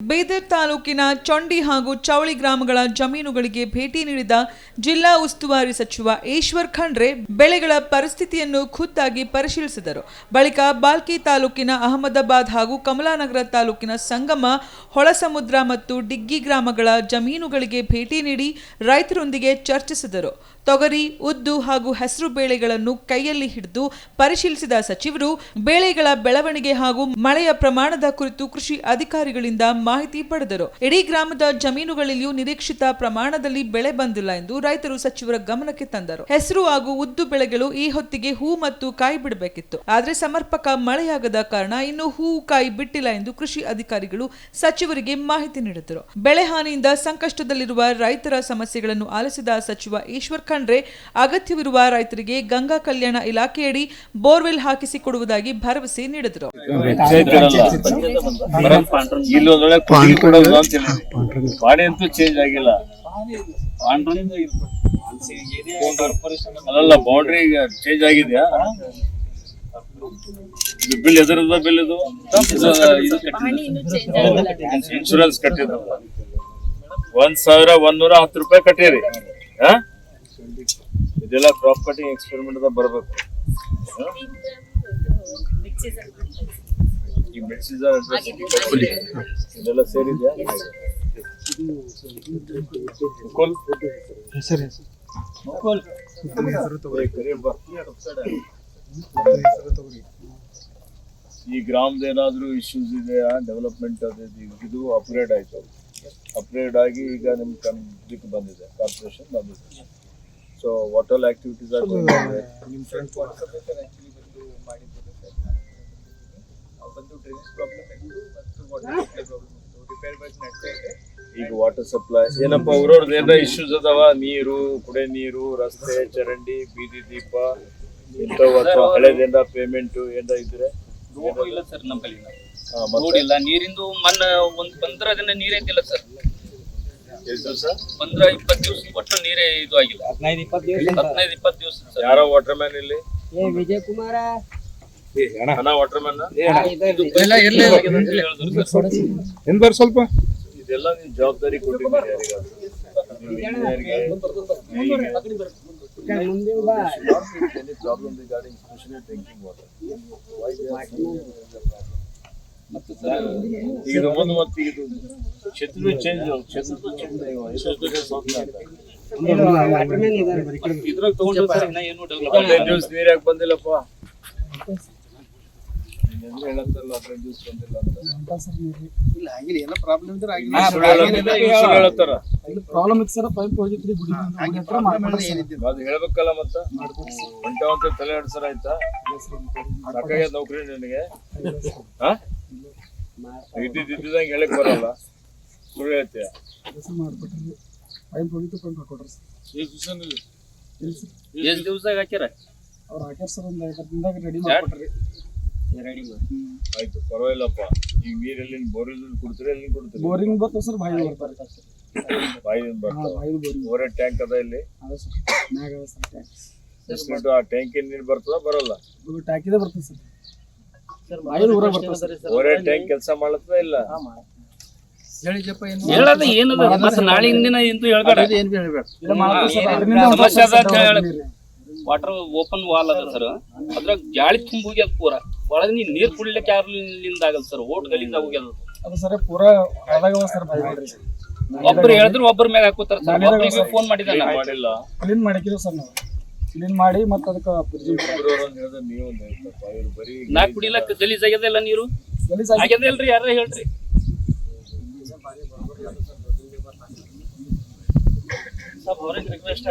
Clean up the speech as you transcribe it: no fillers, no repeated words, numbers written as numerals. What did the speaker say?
ಬೀದರ್ ತಾಲೂಕಿನ ಚೊಂಡಿ ಹಾಗೂ ಚೌಳಿ ಗ್ರಾಮಗಳ ಜಮೀನುಗಳಿಗೆ ಭೇಟಿ ನೀಡಿದ ಜಿಲ್ಲಾ ಉಸ್ತುವಾರಿ ಸಚಿವ ಈಶ್ವರ್ ಖಂಡ್ರೆ ಬೆಳೆಗಳ ಪರಿಸ್ಥಿತಿಯನ್ನು ಖುದ್ದಾಗಿ ಪರಿಶೀಲಿಸಿದರು. ಬಳಿಕ ಬಾಲ್ಕಿ ತಾಲೂಕಿನ ಅಹಮದಾಬಾದ್ ಹಾಗೂ ಕಮಲಾನಗರ ತಾಲೂಕಿನ ಸಂಗಮ, ಹೊಳಸಮುದ್ರ ಮತ್ತು ಡಿಗ್ಗಿ ಗ್ರಾಮಗಳ ಜಮೀನುಗಳಿಗೆ ಭೇಟಿ ನೀಡಿ ರೈತರೊಂದಿಗೆ ಚರ್ಚಿಸಿದರು. ತೊಗರಿ, ಉದ್ದು ಹಾಗೂ ಹೆಸರು ಬೇಳೆಗಳನ್ನು ಕೈಯಲ್ಲಿ ಹಿಡಿದು ಪರಿಶೀಲಿಸಿದ ಸಚಿವರು ಬೇಳೆಗಳ ಬೆಳವಣಿಗೆ ಹಾಗೂ ಮಳೆಯ ಪ್ರಮಾಣದ ಕುರಿತು ಕೃಷಿ ಅಧಿಕಾರಿಗಳಿಂದ ಮಾಹಿತಿ ಪಡೆದರು. ಇಡೀ ಗ್ರಾಮದ ಜಮೀನುಗಳಲ್ಲಿಯೂ ನಿರೀಕ್ಷಿತ ಪ್ರಮಾಣದಲ್ಲಿ ಬೆಳೆ ಬಂದಿಲ್ಲ ಎಂದು ರೈತರು ಸಚಿವರ ಗಮನಕ್ಕೆ ತಂದರು. ಹೆಸರು ಹಾಗೂ ಉದ್ದು ಬೆಳೆಗಳು ಈ ಹೊತ್ತಿಗೆ ಹೂ ಮತ್ತು ಕಾಯಿ ಬಿಡಬೇಕಿತ್ತು. ಆದರೆ ಸಮರ್ಪಕ ಮಳೆಯಾಗದ ಕಾರಣ ಇನ್ನು ಹೂ ಕಾಯಿ ಬಿಟ್ಟಿಲ್ಲ ಎಂದು ಕೃಷಿ ಅಧಿಕಾರಿಗಳು ಸಚಿವರಿಗೆ ಮಾಹಿತಿ ನೀಡಿದರು. ಬೆಳೆ ಹಾನಿಯಿಂದ ಸಂಕಷ್ಟದಲ್ಲಿರುವ ರೈತರ ಸಮಸ್ಯೆಗಳನ್ನು ಆಲಿಸಿದ ಸಚಿವ ಈಶ್ವರ್ ಖಂಡ್ರೆ ಅಗತ್ಯವಿರುವ ರೈತರಿಗೆ ಗಂಗಾ ಕಲ್ಯಾಣ ಇಲಾಖೆಯಡಿ ಬೋರ್ವೆಲ್ ಹಾಕಿಸಿಕೊಡುವುದಾಗಿ ಭರವಸೆ ನೀಡಿದರು. ಚೇಂಜ್ ಆಗಿಲ್ಲ, ಅಲ್ಲ ಬೌಂಡ್ರಿ ಚೇಂಜ್ ಆಗಿದೆಯಾ? ಬಿಲ್ ಎದರದ ಬಿಲ್ ಇದು ಇನ್ಶೂರೆನ್ಸ್ ಕಟ್ಟಿದ್ರು 1110 ರೂಪಾಯಿ ಕಟ್ಟಿರಿ. ಇದೆಲ್ಲ ಕ್ರಾಪ್ ಕಟಿಂಗ್ ಎಕ್ಸ್ಪೆರಿಮೆಂಟ್ ಬರ್ಬೇಕು. ಈ ಮಿಡ್ ಸೀಸನ್ ಇದೆಲ್ಲ ಸೇರಿದ್ಯಾ? ಈ ಗ್ರಾಮದ ಏನಾದ್ರು ಇಶ್ಯೂಸ್ ಇದೆಯಾ? ಡೆವಲಪ್ಮೆಂಟ್ ಇದು ಅಪ್ಗ್ರೇಡ್ ಆಯ್ತು. ಅಪ್ಗ್ರೇಡ್ ಆಗಿ ಈಗ ನಿಮ್ ಇದಕ್ಕೆ ಬಂದಿದೆ, ಕಾರ್ಪೊರೇಷನ್ ಬಂದಿದೆ. So what all activities are going on? ಈಗ ವಾಟರ್ ಸಪ್ಲೈ ಏನಪ್ಪ ಊರವ್ರದ್ದು ಏನಾರ ಇಶ್ಯೂಸ್ ಅದಾವ? ನೀರು, ಕುಡಿಯ ನೀರು, ರಸ್ತೆ, ಚರಂಡಿ, ಬೀದಿ ದೀಪ ಇಂಥವು ಅಥವಾ ಹಳೆದೇನ ಪೇಮೆಂಟ್ ಏನಾರ ಇದ್ರೆ ಇಲ್ಲ ಸರ್. ನಮ್ಮಲ್ಲಿ ನೋಡಿಲ್ಲ. ನೀರಿಂದು ಮೊನ್ನೆ ಒಂದು 15 ದಿನ ನೀರೇ ಇದ್ದಿಲ್ಲ ಸರ್. 15-20 ದಿವಸ ಒಟ್ಟು ನೀರೇ ಇದು ಆಗಿಲ್ಲ. 15-20 ದಿವಸ. ಯಾರೋ ವಾಟರ್ ಮ್ಯಾನ್ ಇಲ್ಲಿ ವಿಜಯ್ ಕುಮಾರ ವಾಟರ್ ಮ್ಯಾನ್ ಸ್ವಲ್ಪ ಇದೆಲ್ಲ ನೀವು ಜವಾಬ್ದಾರಿ ಕೊಟ್ಟಿದ್ದೀರಿ ಈಗ ಮುಂದೆ ಮತ್ತೆ ಇದು ಕ್ಷೇತ್ರ ಚೇಂಜ್ ಇದ್ರಾಗ ತಗೊಂಡ್ರೆ ಏನು ಡೆವಲಪ್ ನ್ಯೂಸ್ ನೀರ್ ಯಾಕೆ ಬಂದಿಲ್ಲಪ್ಪ? ಹೇಳತ್ತಲ್ಲ ನ್ಯೂಸ್ ಬಂದಿಲ್ಲ ಅಂತ. ಅದು ಹೇಳ್ಬೇಕಲ್ಲ ಮತ್ತ ಹೊಂಟವಂತ ತಲೆ ಆಡ್ಸರ ಆಯ್ತಾ? ಸಾಕಾಗ್ಯದ ನೌಕರಿ ನಿನಗೆ? ಇದ್ದಿದ್ದಂಗೆ ಹೇಳಕ್ ಬರಲ್ಲ, ಸುಳ್ಳು ಹೇಳ್ತೀಯ. ಎಷ್ಟು ದಿವಸ ಹಾಕ್ಯಾರ? ಆಯ್ತು, ಪರವಾಗಿಲ್ಲಪ್ಪ. ಈಗ ನೀರಲ್ಲಿ ಬೋರಿಲ್ ಕುಡ್ತೀರಿ, ಎಲ್ಲಿ ಕುಡ್ತೀರಿ? ಬೋರಿಂಗ್ ಬರ್ತಾವ ಸರ್, ಬಾಯಿ ಬರ್ತಾರೆ. ಬಾಯಿಯಿಂದ ಬರ್ತಾವ. ಓವರ್ ಟ್ಯಾಂಕ್ ಅದ ಇಲ್ಲಿ? ಆ ಟ್ಯಾಂಕಿನ ನೀರು ಬರ್ತದ ಬರಲ್ಲ? ಟ್ಯಾಂಕಿದೆ ಬರ್ತದೆ ಸರ್. ಓವರ್ ಟ್ಯಾಂಕ್ ಕೆಲಸ ಮಾಡತ್ತದ ಇಲ್ಲ? ಹೇಳದ ಏನದ ಮತ್ತೆ ನಾಳೆ ಹಿಂದಿನ ಇಂತೂ ಹೇಳ್ಬೇಡ. ವಾಟರ್ ಓಪನ್ ವಾಲ್ ಅದ ಸರ್, ಅದ್ರಾಗ ಗಾಳಿ ತುಂಬ ಹೋಗ್ಯದ ಪೂರ. ಒಳಗ ನೀರ್ ಕುಡ್ಲಿಕ್ಕೆ ಯಾರ್ಲಿಂದ ಆಗಲ್ಲ ಸರ್, ಓಟ್ ಗಲಿಂದ ಹೋಗ್ಯದ ಅದು ಸರ್. ಪೂರಾ ಒಬ್ರು ಹೇಳಿದ್ರು ಒಬ್ಬರ ಮ್ಯಾಗ ಹಾಕೋತಾರ ಸರ್. ಒಬ್ಬರಿಗೆ ಫೋನ್ ಮಾಡಿದಾನ, ಮಾಡಿಲ್ಲ. ಕ್ಲೀನ್ ಮಾಡಿಕಿರೋ ಸರ್ ನಾವು. ಕ್ಲೀನ್ ಮಾಡಿ ಮತ್ತೆ ಅದಕ್ಕೆ ನಾ ಕುಡಿಲಕ್ಕ ಗಲೀಜ್ ಆಗ್ಯದಲ್ಲ ನೀರು ಆಗ್ಯದ ಇಲ್ರಿ? ಯಾರ ಹೇಳ್ರಿ? ಅವ್ರಿಗೆ ರಿಕ್ವೆಸ್ಟ್